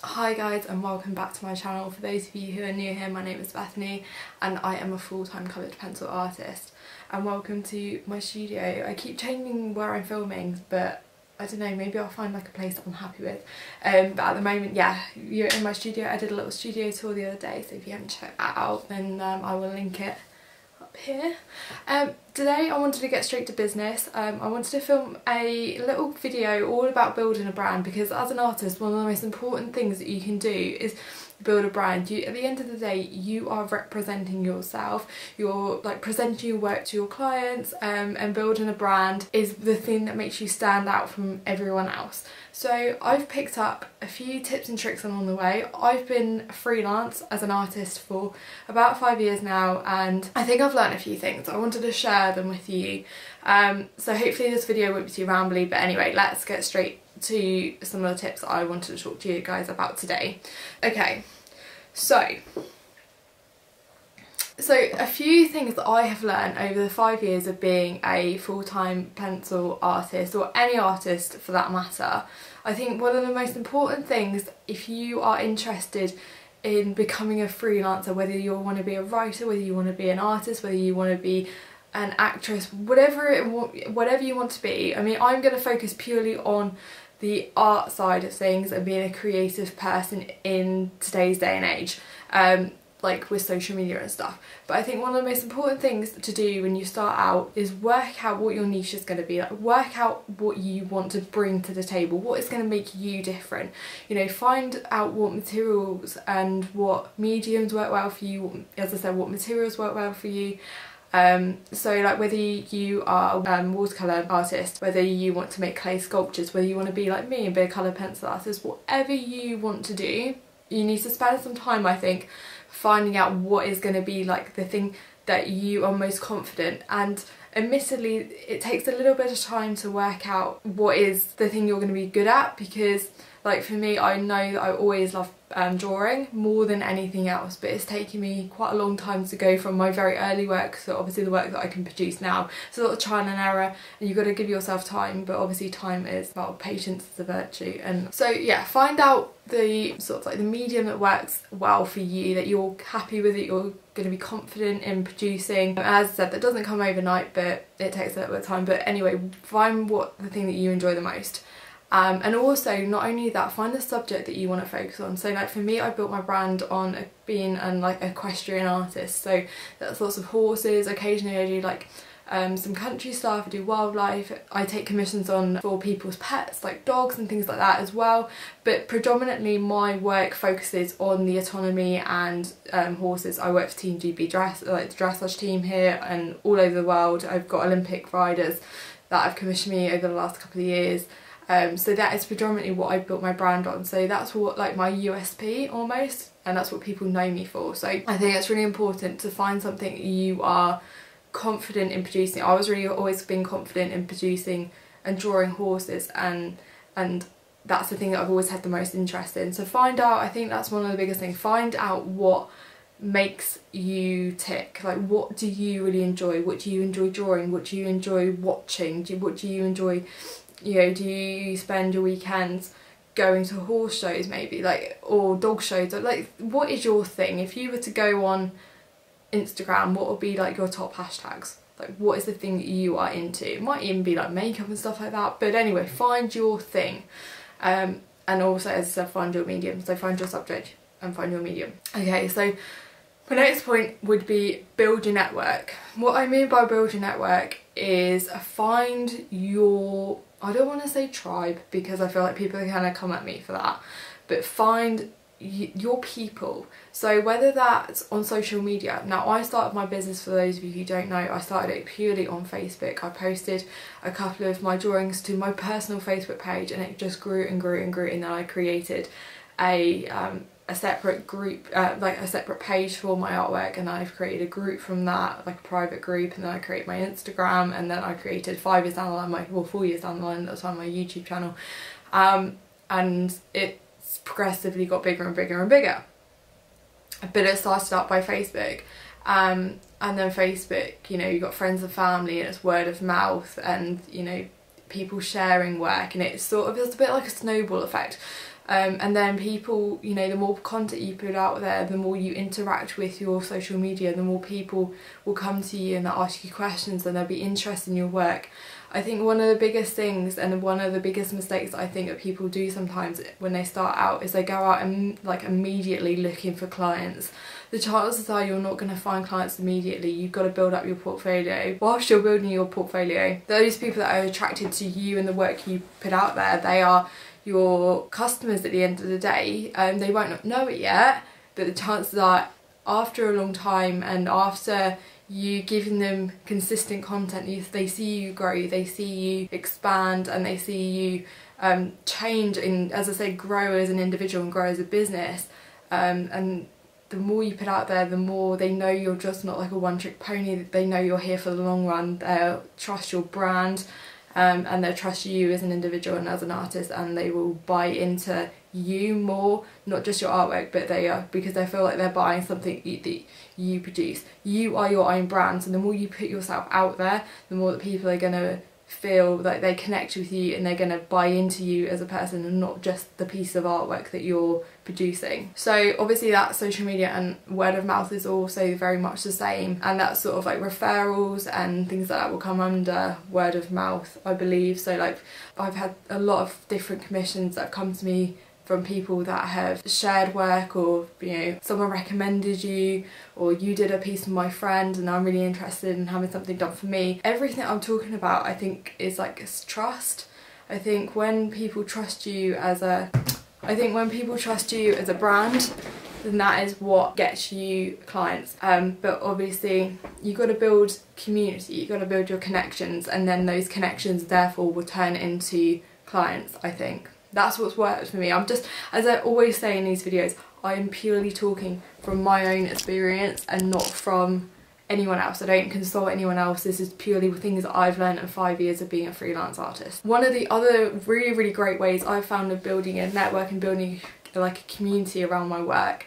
Hi guys, and welcome back to my channel. For those of you who are new here, my name is Bethany and I am a full-time coloured pencil artist, and welcome to my studio. I keep changing where I'm filming, but I don't know, maybe I'll find like a place that I'm happy with. But at the moment, yeah, you're in my studio. I did a little studio tour the other day, so if you haven't checked that out, then I will link it up here. Today I wanted to get straight to business. I wanted to film a little video all about building a brand, because as an artist, one of the most important things that you can do is build a brand. At the end of the day, you are representing yourself, you're like presenting your work to your clients, and building a brand is the thing that makes you stand out from everyone else. So I've picked up a few tips and tricks along the way. I've been freelance as an artist for about 5 years now, and I think I've learned a few things. I wanted to share them with you. So hopefully this video won't be too rambly, but anyway, let's get straight to some of the tips that I wanted to talk to you guys about today. Okay, so a few things that I have learned over the 5 years of being a full-time pencil artist, or any artist for that matter. I think one of the most important things, if you are interested in becoming a freelancer, whether you want to be a writer, whether you want to be an artist, whether you want to be an actress, whatever you want to be. I mean, I'm going to focus purely on the art side of things and being a creative person in today's day and age, like with social media and stuff. But I think one of the most important things to do when you start out is work out what your niche is going to be, like work out what you want to bring to the table, what is going to make you different. You know, find out what materials and what mediums work well for you, as I said, what materials work well for you. So like whether you are a watercolour artist, whether you want to make clay sculptures, whether you want to be like me and be a coloured pencil artist, whatever you want to do, you need to spend some time, I think, finding out what is going to be like the thing that you are most confident. And admittedly, it takes a little bit of time to work out what is the thing you're going to be good at, because like for me, I know that I always love drawing more than anything else, but it's taken me quite a long time to go from my very early work, so obviously the work that I can produce now. It's a lot of trial and error, and you've got to give yourself time, but obviously time is, well, patience is a virtue. And so yeah, find out the sort of like the medium that works well for you, that you're happy with, it you're going to be confident in producing. As I said, that doesn't come overnight, but it takes a little bit of time. But anyway, find what the thing that you enjoy the most. And also, not only that, find the subject that you want to focus on. So like for me, I built my brand on being an like equestrian artist, so that's lots of horses. Occasionally I do like some country stuff, I do wildlife, I take commissions on for people's pets like dogs and things like that as well, but predominantly my work focuses on the autonomy and horses. I work for Team GB Dress, like the dressage team here and all over the world. I've got Olympic riders that have commissioned me over the last couple of years. So that is predominantly what I built my brand on, so that's what like my USP almost, and that's what people know me for. So I think it's really important to find something you are confident in producing. I was really always been confident in producing and drawing horses, and that's the thing that I've always had the most interest in. So find out, I think that's one of the biggest things, find out what makes you tick. Like, what do you really enjoy? What do you enjoy drawing? What do you enjoy watching? What do you enjoy, you know, do you spend your weekends going to horse shows maybe, like, or dog shows? Like, what is your thing? If you were to go on Instagram, what would be like your top hashtags? Like, what is the thing that you are into? It might even be like makeup and stuff like that, but anyway, find your thing. And also, as I said, find your medium. So find your subject and find your medium. Okay, so my next point would be build your network. What I mean by build your network is find your, I don't want to say tribe, because I feel like people are kind of come at me for that, but find your people. So whether that's on social media. Now, I started my business, for those of you who don't know, I started it purely on Facebook. I posted a couple of my drawings to my personal Facebook page, and it just grew and grew and grew, and then I created a separate group, like a separate page for my artwork, and I've created a group from that, like a private group, and then I created my Instagram, and then I created 5 years down the line, 4 years down the line, that's on my YouTube channel, and it's progressively got bigger and bigger and bigger. But it started out by Facebook, and then Facebook, you know, you've got friends and family, and it's word of mouth, and you know, people sharing work, and it's sort of, it's a bit like a snowball effect. And then people, you know, the more content you put out there, the more you interact with your social media, the more people will come to you and they'll ask you questions and they'll be interested in your work. I think one of the biggest things and one of the biggest mistakes I think that people do sometimes when they start out is they go out and like immediately looking for clients. The chances are you're not going to find clients immediately. You've got to build up your portfolio. Whilst you're building your portfolio, those people that are attracted to you and the work you put out there, they are your customers at the end of the day. They won't not know it yet, but the chances are after a long time and after you giving them consistent content, they see you grow, they see you expand, and they see you change and, as I say, grow as an individual and grow as a business. And the more you put out there, the more they know you're just not like a one-trick pony. They know you're here for the long run. They'll trust your brand. And they'll trust you as an individual and as an artist, and they will buy into you more, not just your artwork, but because they feel like they're buying something that you produce. You are your own brand, so the more you put yourself out there, the more that people are going to feel like they connect with you and they're going to buy into you as a person and not just the piece of artwork that you're producing. So obviously that social media and word of mouth is also very much the same, and that's sort of like referrals and things like that will come under word of mouth, I believe. So like I've had a lot of different commissions that have come to me from people that have shared work, or you know, someone recommended you, or you did a piece for my friend and I'm really interested in having something done for me. Everything I'm talking about I think is like trust. I think when people trust you as a brand, then that is what gets you clients. But obviously you've got to build community, you've got to build your connections, and then those connections therefore will turn into clients. I think that's what's worked for me. I'm just, as I always say in these videos, I am purely talking from my own experience and not from anyone else. I don't consult anyone else. This is purely things that I've learned in 5 years of being a freelance artist. One of the other really great ways I've found of building a network and building like a community around my work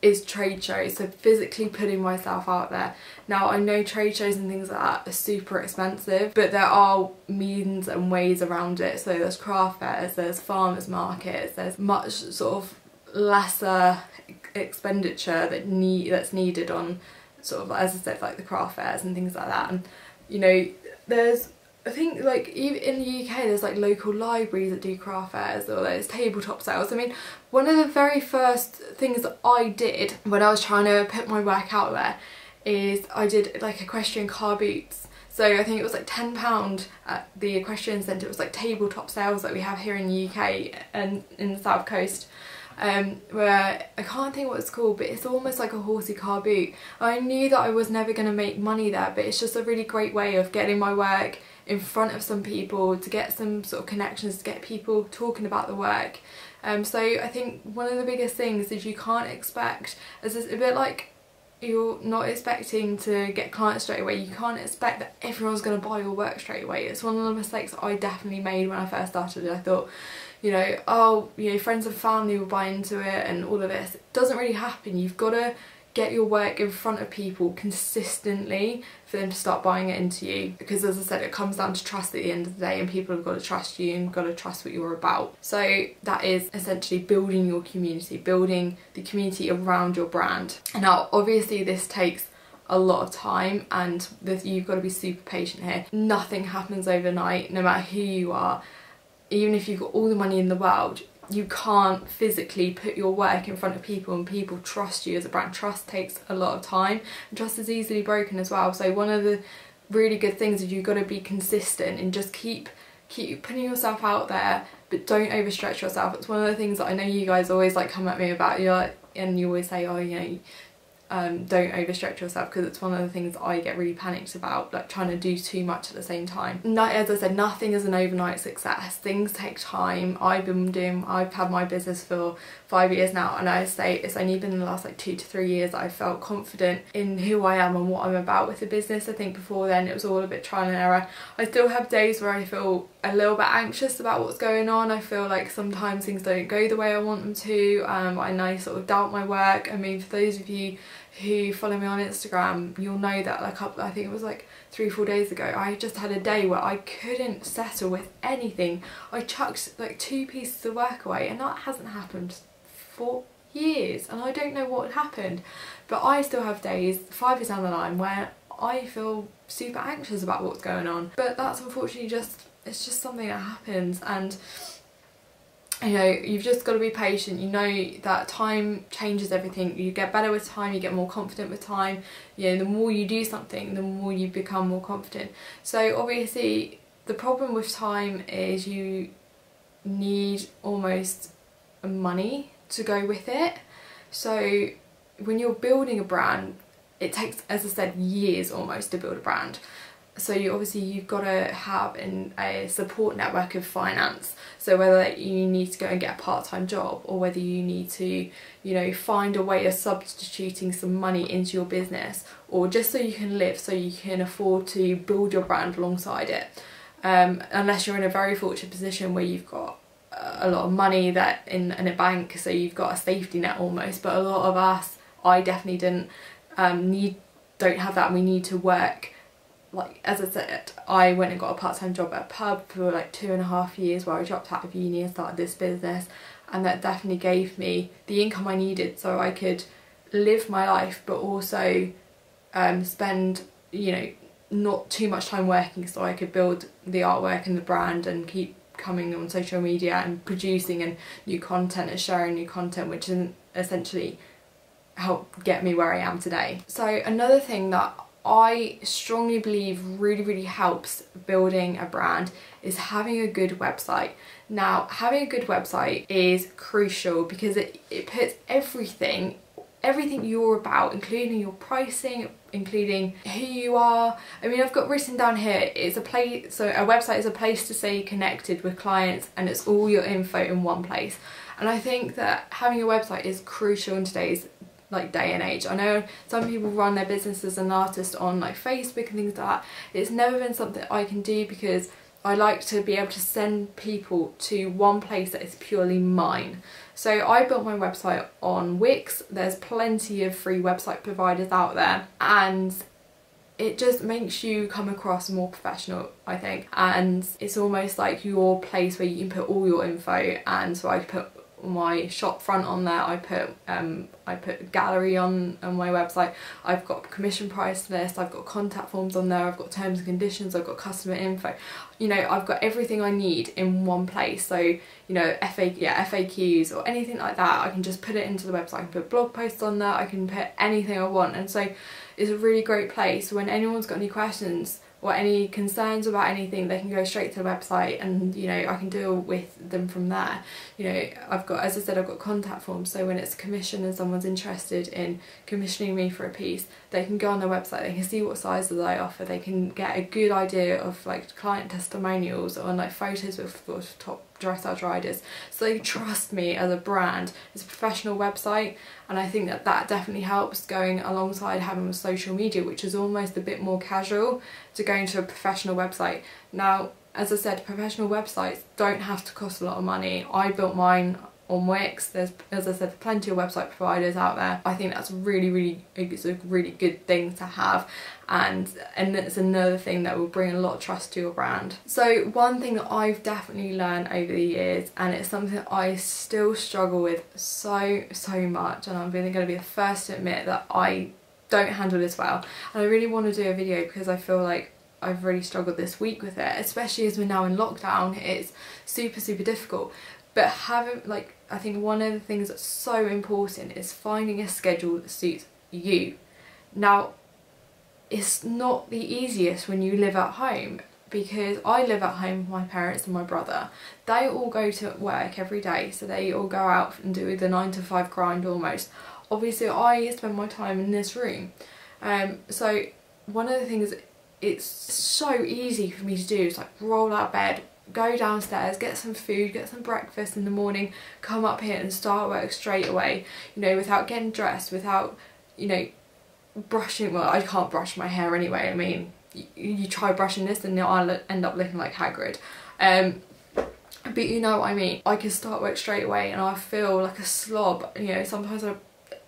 is trade shows, so physically putting myself out there. Now I know trade shows and things like that are super expensive, but there are means and ways around it. So there's craft fairs, there's farmers markets, there's much sort of lesser expenditure that's needed on sort of, as I said, like the craft fairs and things like that. And you know, there's, I think like even in the UK there's like local libraries that do craft fairs, or there's tabletop sales. I mean, one of the very first things that I did when I was trying to put my work out there is I did like equestrian car boots. So I think it was like £10 at the equestrian centre. It was like tabletop sales that we have here in the UK and in the South Coast. Where I can't think what it's called, but it's almost like a horsey car boot. I knew that I was never going to make money there, but it's just a really great way of getting my work in front of some people, to get some sort of connections, to get people talking about the work. So I think one of the biggest things is you can't expect, as it's a bit like you're not expecting to get clients straight away, you can't expect that everyone's going to buy your work straight away. It's one of the mistakes I definitely made when I first started. I thought, you know, oh, you know, friends and family will buy into it and all of this. It doesn't really happen. You've got to get your work in front of people consistently for them to start buying it into you, because as I said, it comes down to trust at the end of the day, and people have got to trust you and got to trust what you're about. So that is essentially building your community, building the community around your brand. And now obviously this takes a lot of time, and you've got to be super patient here. Nothing happens overnight, no matter who you are. Even if you've got all the money in the world, you can't physically put your work in front of people and people trust you as a brand. Trust takes a lot of time, and trust is easily broken as well. So one of the really good things is you've got to be consistent and just keep putting yourself out there, but don't overstretch yourself. It's one of the things that I know you guys always like come at me about. You're like, and you always say, oh, you know, don't overstretch yourself, because it's one of the things that I get really panicked about, like trying to do too much at the same time. As I said, nothing is an overnight success. Things take time. I've had my business for 5 years now, and I say it's only been in the last like 2 to 3 years that I felt confident in who I am and what I'm about with the business. I think before then it was all a bit trial and error. I still have days where I feel a little bit anxious about what's going on. I feel like sometimes things don't go the way I want them to, and I sort of doubt my work. I mean, for those of you who follow me on Instagram, you'll know that like I think it was like 3-4 days ago, I just had a day where I couldn't settle with anything. I chucked like 2 pieces of work away, and that hasn't happened for years, and I don't know what happened, but I still have days 5 years down the line where I feel super anxious about what's going on. But that's unfortunately it's just something that happens, and you know, you've just got to be patient. You know that time changes everything. You get better with time, you get more confident with time. You know, the more you do something, the more you become more confident. So obviously the problem with time is you need almost money to go with it. So when you're building a brand, it takes, as I said, years almost to build a brand. So you've got to have a support network of finance. So whether you need to go and get a part-time job, or whether you need to, you know, find a way of substituting some money into your business, or just so you can live, so you can afford to build your brand alongside it. Unless you're in a very fortunate position where you've got a lot of money that in a bank, so you've got a safety net almost. But a lot of us, I definitely don't have that, and we need to work. Like, as I said, I went and got a part-time job at a pub for like 2.5 years while I dropped out of uni and started this business, and that definitely gave me the income I needed so I could live my life, but also spend, you know, not too much time working, so I could build the artwork and the brand and keep coming on social media and producing and new content and sharing new content, which essentially helped get me where I am today. So another thing that I strongly believe really helps building a brand is having a good website. Now, having a good website is crucial because it puts everything you're about, including your pricing, including who you are. I mean, I've got written down here, so a website is a place to stay connected with clients, and it's all your info in one place. And I think that having a website is crucial in today's like day and age. I know some people run their business as an artist on like Facebook and things like that. It's never been something I can do because I like to be able to send people to one place that is purely mine. So I built my website on Wix. There's plenty of free website providers out there, and it just makes you come across more professional, I think. And it's almost like your place where you can put all your info. And so I put my shop front on there, I put gallery on my website, I've got commission price list, I've got contact forms on there, I've got terms and conditions, I've got customer info. You know, I've got everything I need in one place. So, you know, FAQs or anything like that, I can just put it into the website. I can put blog posts on there, I can put anything I want. And so it's a really great place. When anyone's got any questions or any concerns about anything, they can go straight to the website, and you know, I can deal with them from there. You know, I've got, as I said, I've got contact forms, so when it's commission and someone's interested in commissioning me for a piece, they can go on their website, they can see what sizes I offer, they can get a good idea of like client testimonials or like photos with top dressage riders, so they trust me as a brand. It's a professional website, and I think that definitely helps going alongside having social media, which is almost a bit more casual, to go into a professional website. Now, as I said, professional websites don't have to cost a lot of money. I built mine on Wix. There's, as I said, plenty of website providers out there. I think that's it's a really good thing to have, and it's another thing that will bring a lot of trust to your brand. So one thing that I've definitely learned over the years, and it's something that I still struggle with so much, and I'm really going to be the first to admit that I don't handle this well, and I really want to do a video because I feel like I've really struggled this week with it, especially as we're now in lockdown. It's super difficult. But I think one of the things that's so important is finding a schedule that suits you. Now, it's not the easiest when you live at home, because I live at home with my parents and my brother. They all go to work every day, so they all go out and do the 9 to 5 grind almost. Obviously, I spend my time in this room. So one of the things it's so easy for me to do is like roll out of bed, go downstairs, get some food, get some breakfast in the morning, come up here and start work straight away, you know, without getting dressed, without, you know, brushing. Well, I can't brush my hair anyway. I mean, you try brushing this and I'll end up looking like Hagrid. But you know what I mean. I can start work straight away and I feel like a slob. You know, sometimes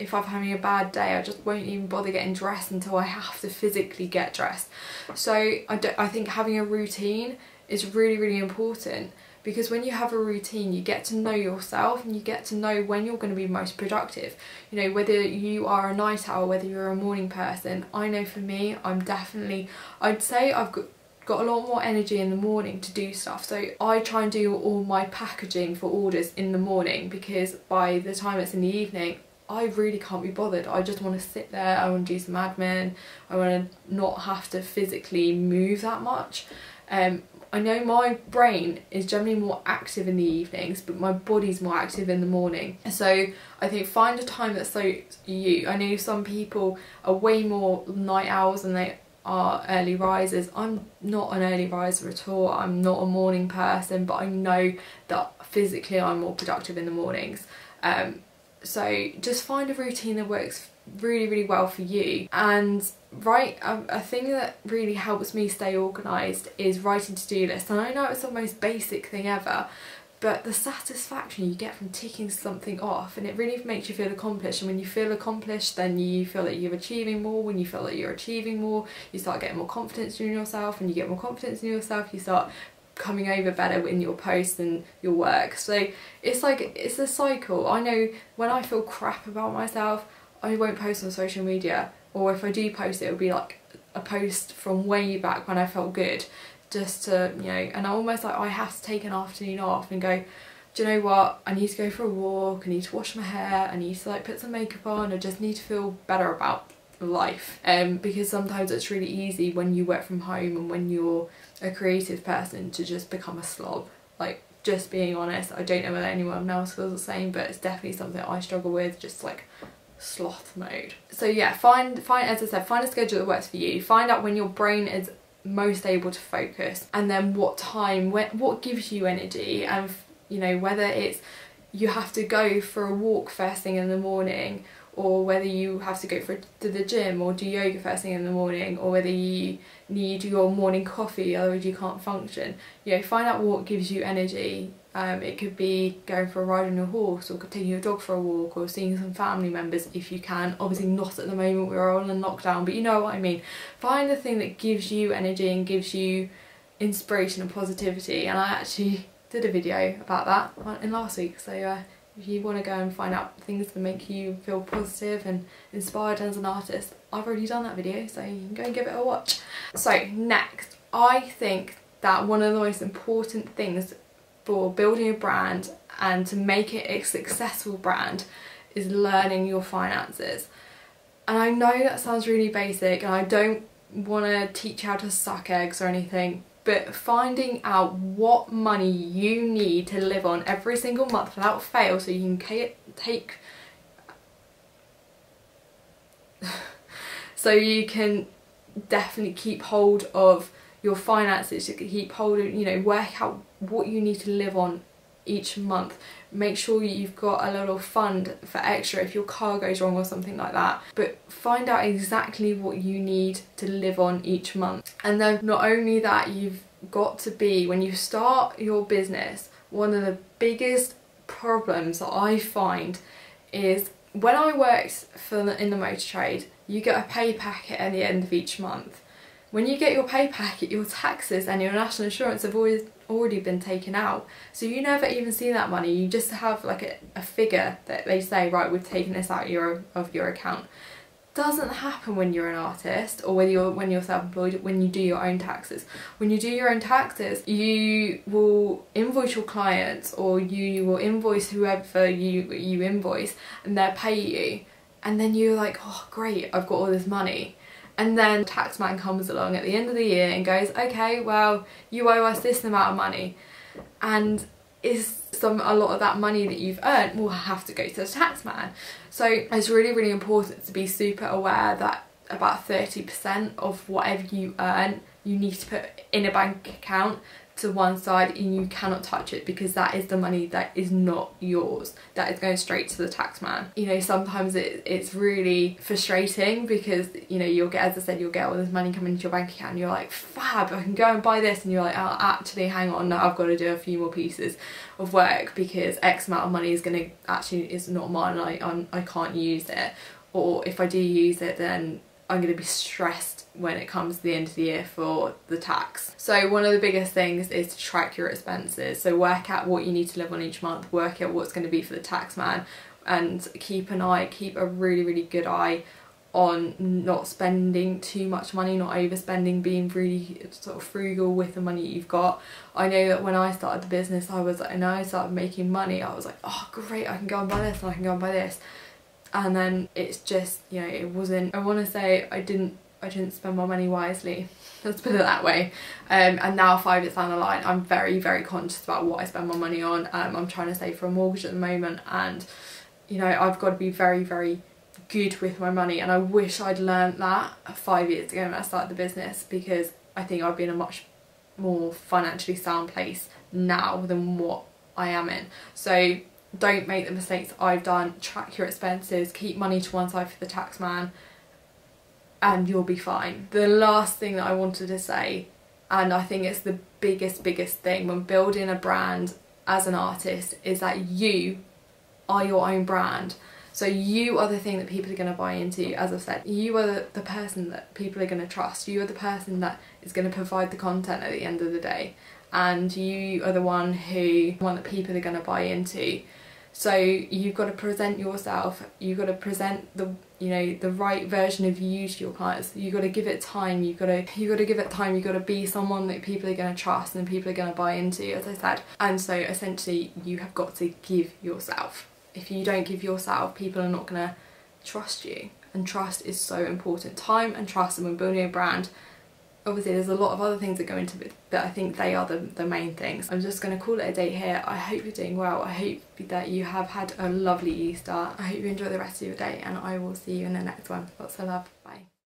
if I'm having a bad day, I just won't even bother getting dressed until I have to physically get dressed. So I think having a routine is really, really important, because when you have a routine, you get to know yourself and you get to know when you're going to be most productive. You know, whether you are a night owl, whether you're a morning person. I know for me, I'd say I've got a lot more energy in the morning to do stuff. So I try and do all my packaging for orders in the morning, because by the time it's in the evening, I really can't be bothered. I just want to sit there, I want to do some admin, I want to not have to physically move that much. I know my brain is generally more active in the evenings, but my body's more active in the morning. So I think find a time that suits you. I know some people are way more night owls than they are early risers. I'm not an early riser at all. I'm not a morning person, but I know that physically I'm more productive in the mornings. So just find a routine that works really, really well for you. And a thing that really helps me stay organised is writing to-do lists. And I know it's the most basic thing ever, but the satisfaction you get from ticking something off, and it really makes you feel accomplished. And when you feel accomplished, then you feel that you're achieving more. When you feel that you're achieving more, you start getting more confidence in yourself. And you get more confidence in yourself, you start coming over better in your posts and your work. So it's a cycle. I know when I feel crap about myself, I won't post on social media, or if I do post, it'll be like a post from way back when I felt good, just to, you know, and I almost like I have to take an afternoon off and go, do you know what, I need to go for a walk, I need to wash my hair, I need to like put some makeup on, I just need to feel better about life. Because sometimes it's really easy when you work from home and when you're a creative person to just become a slob. Like, just being honest, I don't know whether anyone else feels the same, but it's definitely something I struggle with, just like sloth mode. So yeah, find as I said, find a schedule that works for you. Find out when your brain is most able to focus, and then what time, what gives you energy, and you know, whether it's you have to go for a walk first thing in the morning, or whether you have to go to the gym or do yoga first thing in the morning, or whether you need your morning coffee otherwise you can't function. You know, find out what gives you energy. It could be going for a ride on your horse, or taking your dog for a walk, or seeing some family members if you can. Obviously not at the moment, we're all in lockdown, but you know what I mean. Find the thing that gives you energy and gives you inspiration and positivity. And I actually did a video about that in last week, so if you want to go and find out things that make you feel positive and inspired as an artist, I've already done that video, so you can go and give it a watch. So next, I think that one of the most important things for building a brand and to make it a successful brand is learning your finances. And I know that sounds really basic, and I don't want to teach you how to suck eggs or anything, but finding out what money you need to live on every single month without fail, so you can so you can definitely keep hold of your finances, you can keep hold of, you know, work out what you need to live on each month. Make sure you've got a little fund for extra if your car goes wrong or something like that, but find out exactly what you need to live on each month. And then not only that, you've got to be, when you start your business, one of the biggest problems that I find is when I worked in the motor trade, you get a pay packet at the end of each month. When you get your pay packet, your taxes and your national insurance have already been taken out, so you never even see that money. You just have like a figure that they say, right, we've taken this out of your account. Doesn't happen when you're an artist, or when you're self-employed, when you do your own taxes. When you do your own taxes, you will invoice your clients, or you will invoice whoever you invoice, and they'll pay you, and then you're like, oh great, I've got all this money. And then the taxman comes along at the end of the year and goes, okay, well, you owe us this amount of money, and a lot of that money that you've earned will have to go to the taxman. So it's really, really important to be super aware that about 30% of whatever you earn, you need to put in a bank account to one side and you cannot touch it, because that is the money that is not yours, that is going straight to the tax man. You know, sometimes it's really frustrating because, you know, you'll get, as I said, you'll get all this money coming into your bank account and you're like, fab, I can go and buy this, and you're like, oh, actually hang on, now I've got to do a few more pieces of work because X amount of money is going to actually, is not mine, I can't use it, or if I do use it then I'm going to be stressed when it comes to the end of the year for the tax. So one of the biggest things is to track your expenses. So work out what you need to live on each month, work out what's going to be for the tax man, and keep a really good eye on not spending too much money, not overspending, being really sort of frugal with the money you've got. I know that when I started the business, I started making money, I was like, oh great, I can go and buy this and I can go and buy this. And then it's just, you know, it wasn't, I want to say I didn't spend my money wisely, let's put it that way. And now 5 years down the line, I'm very conscious about what I spend my money on. I'm trying to save for a mortgage at the moment, and you know, I've got to be very good with my money, and I wish I'd learned that 5 years ago when I started the business, because I think I'd be in a much more financially sound place now than what I am in. So don't make the mistakes that I've done. Track your expenses, keep money to one side for the tax man, and you'll be fine. The last thing that I wanted to say, and I think it's the biggest thing when building a brand as an artist, is that you are your own brand. So you are the thing that people are going to buy into. As I've said, you are the person that people are going to trust. You are the person that is going to provide the content at the end of the day, and you are the one that people are going to buy into. So you've got to present yourself, you've got to present the right version of you to your clients. You've got to give it time, you've got to give it time, you've got to be someone that people are going to trust and people are going to buy into, as I said. And so essentially you have got to give yourself. If you don't give yourself, people are not going to trust you, and trust is so important. Time and trust, and when building a brand, obviously there's a lot of other things that go into it, but I think they are the main things. I'm just going to call it a day here. I hope you're doing well. I hope that you have had a lovely Easter. I hope you enjoy the rest of your day, and I will see you in the next one. Lots of love. Bye.